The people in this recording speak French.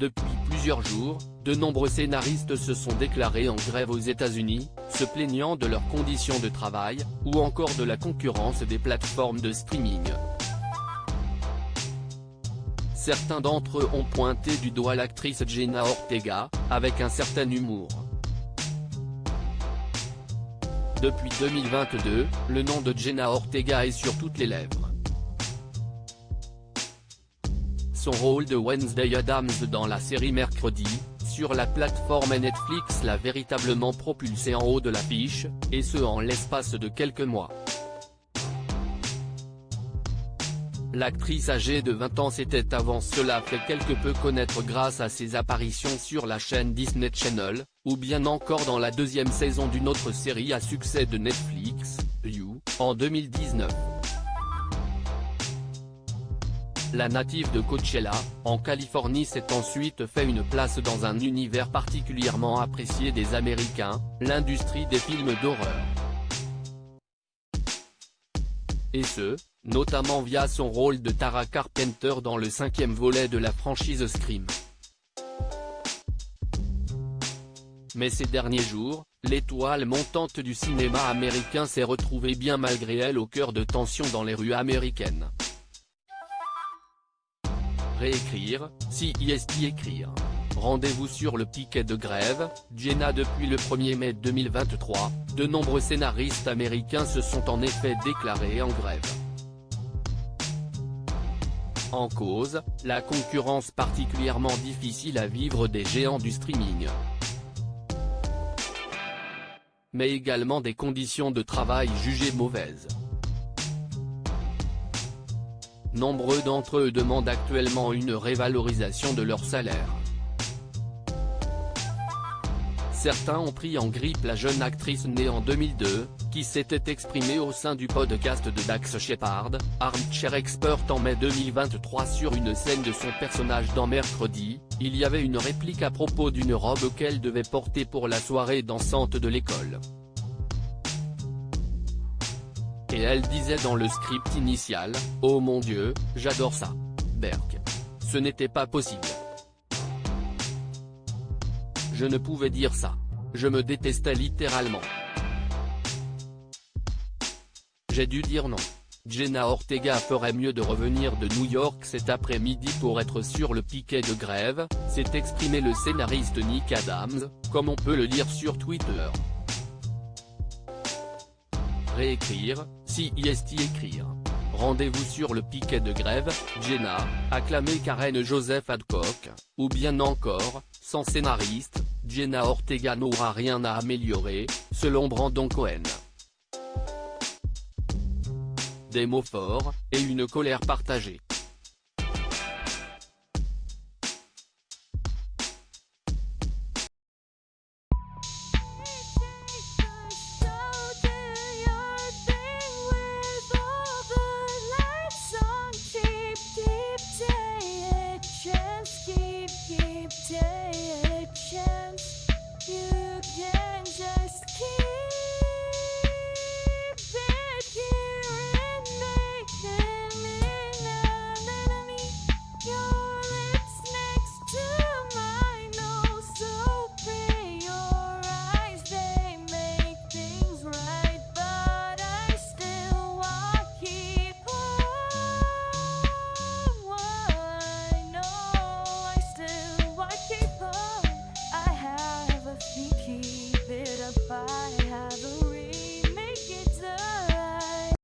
Depuis plusieurs jours, de nombreux scénaristes se sont déclarés en grève aux États-Unis, se plaignant de leurs conditions de travail, ou encore de la concurrence des plateformes de streaming. Certains d'entre eux ont pointé du doigt l'actrice Jenna Ortega, avec un certain humour. Depuis 2022, le nom de Jenna Ortega est sur toutes les lèvres. Son rôle de Wednesday Addams dans la série Mercredi, sur la plateforme Netflix l'a véritablement propulsée en haut de l'affiche, et ce en l'espace de quelques mois. L'actrice âgée de 20 ans s'était avant cela fait quelque peu connaître grâce à ses apparitions sur la chaîne Disney Channel, ou bien encore dans la deuxième saison d'une autre série à succès de Netflix, You, en 2019. La native de Coachella, en Californie s'est ensuite fait une place dans un univers particulièrement apprécié des Américains, l'industrie des films d'horreur. Et ce, notamment via son rôle de Tara Carpenter dans le 5e volet de la franchise Scream. Mais ces derniers jours, l'étoile montante du cinéma américain s'est retrouvée bien malgré elle au cœur de tensions dans les rues américaines. Réécrire, si est écrire. Rendez-vous sur le piquet de grève, Jenna. Depuis le 1er mai 2023, de nombreux scénaristes américains se sont en effet déclarés en grève. En cause, la concurrence particulièrement difficile à vivre des géants du streaming. Mais également des conditions de travail jugées mauvaises. Nombreux d'entre eux demandent actuellement une révalorisation de leur salaire. Certains ont pris en grippe la jeune actrice née en 2002, qui s'était exprimée au sein du podcast de Dax Shepard, Armchair Expert en mai 2023 sur une scène de son personnage dans Mercredi. Il y avait une réplique à propos d'une robe qu'elle devait porter pour la soirée dansante de l'école. Et elle disait dans le script initial, « Oh mon Dieu, j'adore ça. Berk. Ce n'était pas possible. Je ne pouvais dire ça. Je me détestais littéralement. J'ai dû dire non. Jenna Ortega ferait mieux de revenir de New York cet après-midi pour être sur le piquet de grève », s'est exprimé le scénariste Nick Adams, comme on peut le lire sur Twitter. Réécrire, si est écrire. Rendez-vous sur le piquet de grève, Jenna, acclamée Karen Joseph Adcock, ou bien encore, sans scénariste, Jenna Ortega n'aura rien à améliorer, selon Brandon Cohen. Des mots forts, et une colère partagée.